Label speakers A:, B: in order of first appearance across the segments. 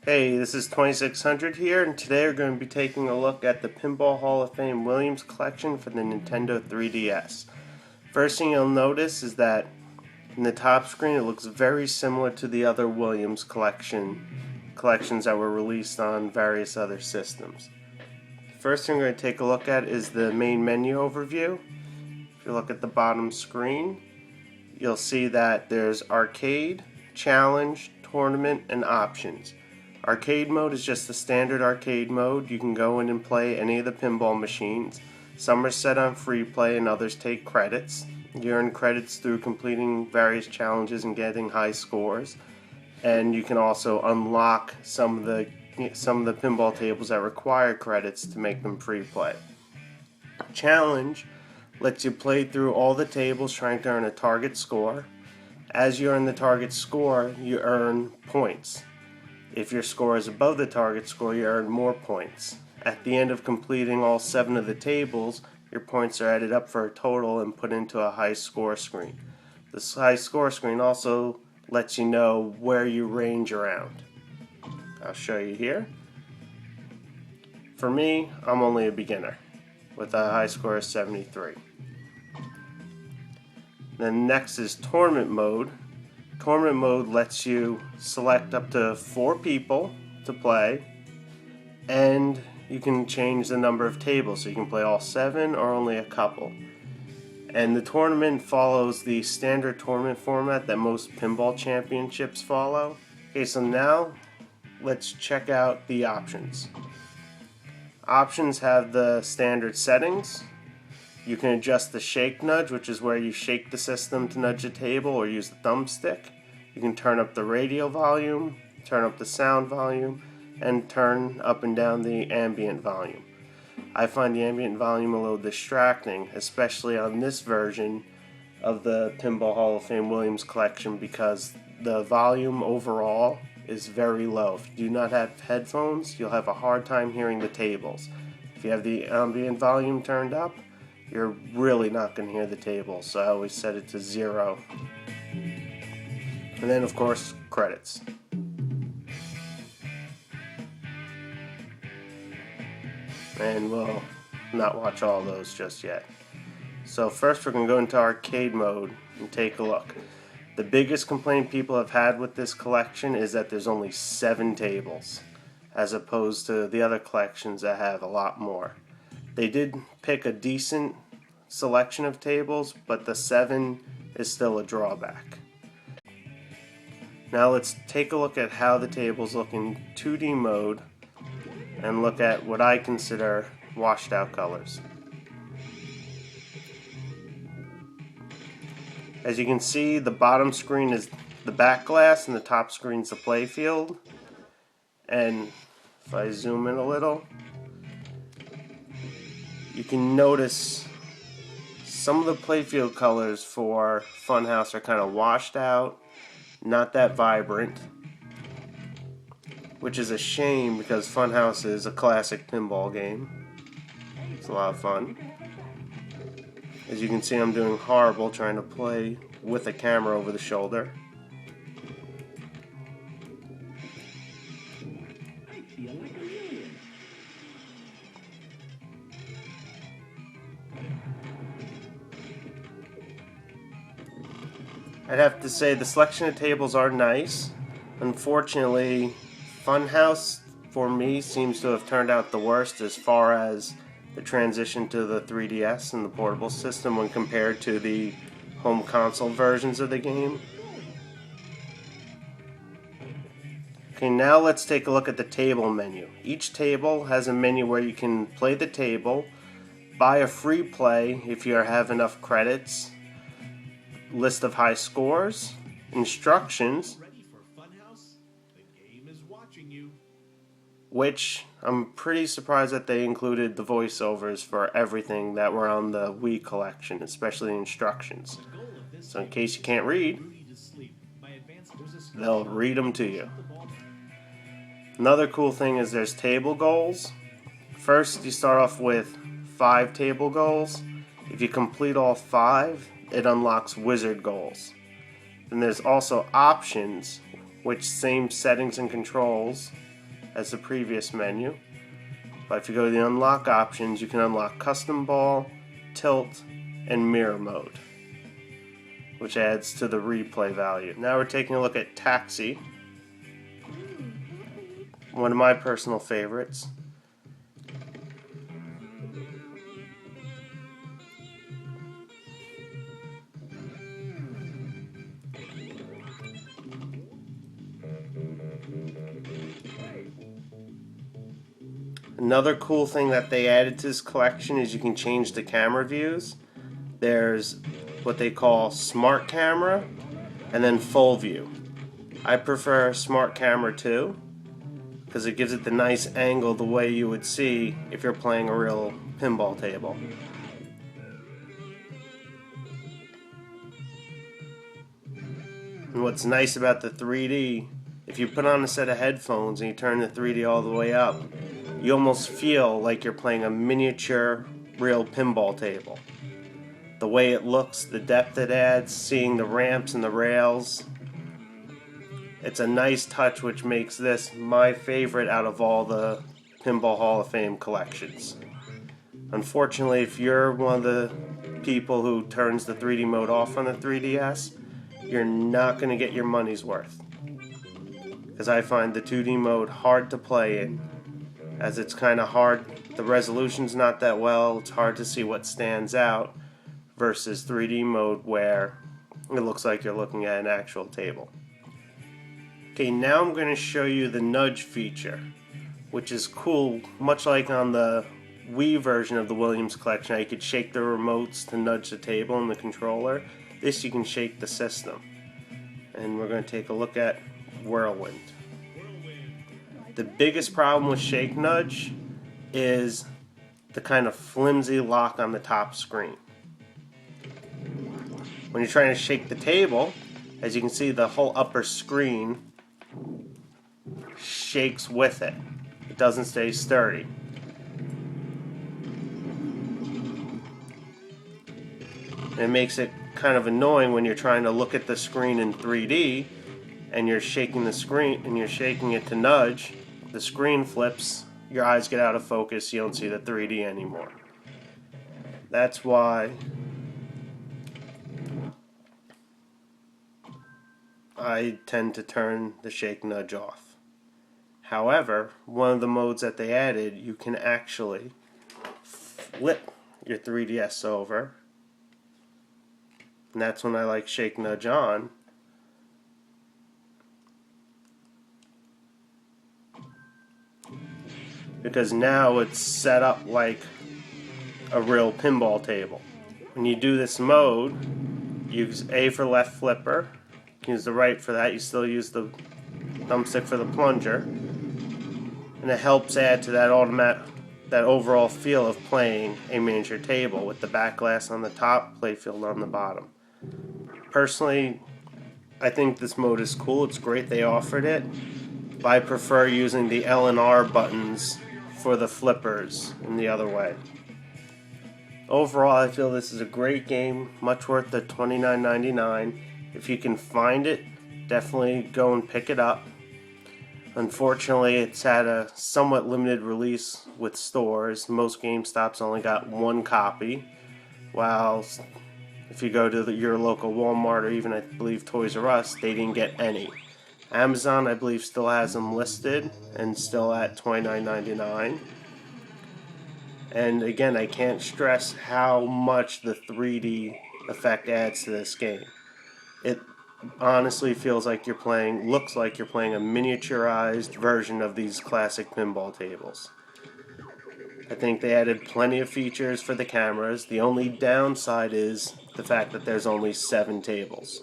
A: Hey, this is 2600 here, and today we're going to be taking a look at the Pinball Hall of Fame Williams collection for the Nintendo 3DS. First thing you'll notice is that in the top screen it looks very similar to the other Williams collections that were released on various other systems. First thing we're going to take a look at is the main menu overview. If you look at the bottom screen, you'll see that there's Arcade, Challenge, Tournament, and Options. Arcade mode is just the standard arcade mode. You can go in and play any of the pinball machines. Some are set on free play and others take credits. You earn credits through completing various challenges and getting high scores. And you can also unlock some of the pinball tables that require credits to make them free play. Challenge lets you play through all the tables trying to earn a target score. As you earn the target score, you earn points. If your score is above the target score, you earn more points. At the end of completing all 7 of the tables, your points are added up for a total and put into a high score screen. This high score screen also lets you know where you range around. I'll show you here. For me, I'm only a beginner with a high score of 73. Then next is Tournament mode. Tournament mode lets you select up to 4 people to play, and you can change the number of tables, so you can play all 7 or only a couple. And the tournament follows the standard tournament format that most pinball championships follow. Okay, so now let's check out the options. Options have the standard settings. You can adjust the shake nudge, which is where you shake the system to nudge the table or use the thumbstick. You can turn up the radio volume, turn up the sound volume, and turn up and down the ambient volume. I find the ambient volume a little distracting, especially on this version of the Pinball Hall of Fame Williams collection, because the volume overall is very low. If you do not have headphones, you'll have a hard time hearing the tables. If you have the ambient volume turned up, you're really not going to hear the tables, so I always set it to 0. And then, of course, credits. And we'll not watch all those just yet. So first we're going to go into arcade mode and take a look. The biggest complaint people have had with this collection is that there's only 7 tables, as opposed to the other collections that have a lot more. They did pick a decent selection of tables, but the 7 is still a drawback. Now let's take a look at how the tables look in 2D mode and look at what I consider washed out colors. As you can see, the bottom screen is the back glass and the top screen is the play field. And if I zoom in a little, you can notice some of the playfield colors for Funhouse are kind of washed out, not that vibrant, which is a shame because Funhouse is a classic pinball game. It's a lot of fun. As you can see, I'm doing horrible trying to play with a camera over the shoulder. I'd have to say the selection of tables are nice. Unfortunately, Funhouse, for me, seems to have turned out the worst as far as the transition to the 3DS and the portable system when compared to the home console versions of the game. Okay, now let's take a look at the table menu. Each table has a menu where you can play the table, buy a free play if you have enough credits, list of high scores, instructions, which I'm pretty surprised that they included the voiceovers for everything that were on the Wii collection, especially the instructions. So in case you can't read, they'll read them to you. Another cool thing is there's table goals. First, you start off with 5 table goals. If you complete all 5, it unlocks wizard goals. Then there's also options, which same settings and controls as the previous menu. But if you go to the unlock options, you can unlock custom ball, tilt, and mirror mode, which adds to the replay value. Now we're taking a look at Taxi, one of my personal favorites. Another cool thing that they added to this collection is you can change the camera views. There's what they call smart camera and then full view. I prefer smart camera too, because it gives it the nice angle the way you would see if you're playing a real pinball table. And what's nice about the 3D, if you put on a set of headphones and you turn the 3D all the way up, you almost feel like you're playing a miniature real pinball table. The way it looks, the depth it adds, seeing the ramps and the rails, it's a nice touch which makes this my favorite out of all the Pinball Hall of Fame collections. Unfortunately, if you're one of the people who turns the 3D mode off on the 3DS, you're not going to get your money's worth. Because I find the 2D mode hard to play in, as it's kind of hard, the resolution's not that well, it's hard to see what stands out, versus 3D mode where it looks like you're looking at an actual table. Okay, now I'm going to show you the nudge feature, which is cool, much like on the Wii version of the Williams collection. You could shake the remotes to nudge the table and the controller. This you can shake the system. And we're going to take a look at Whirlwind. The biggest problem with Shake Nudge is the kind of flimsy lock on the top screen. When you're trying to shake the table, as you can see, the whole upper screen shakes with it. It doesn't stay sturdy. And it makes it kind of annoying when you're trying to look at the screen in 3D and you're shaking the screen and you're shaking it to nudge. The screen flips, your eyes get out of focus, you don't see the 3D anymore. That's why I tend to turn the shake nudge off. However, one of the modes that they added, you can actually flip your 3DS over, and that's when I like shake nudge on. Because now it's set up like a real pinball table. When you do this mode, use A for left flipper, use the right for that, you still use the thumbstick for the plunger, and it helps add to that overall feel of playing a miniature table with the back glass on the top, playfield on the bottom. Personally, I think this mode is cool, it's great they offered it, but I prefer using the L and R buttons for the flippers in the other way. Overall, I feel this is a great game, much worth the $29.99. If you can find it, definitely go and pick it up. Unfortunately, it's had a somewhat limited release with stores. Most GameStops only got one copy, while if you go to your local Walmart or even I believe Toys R Us, they didn't get any. Amazon, I believe, still has them listed and still at $29.99. And again, I can't stress how much the 3D effect adds to this game. It honestly feels like looks like you're playing a miniaturized version of these classic pinball tables. I think they added plenty of features for the cameras. The only downside is the fact that there's only 7 tables.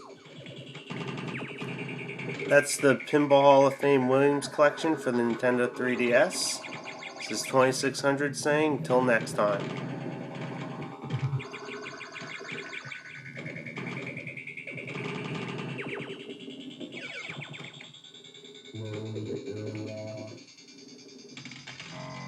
A: That's the Pinball Hall of Fame Williams collection for the Nintendo 3DS. This is 2600 saying, till next time.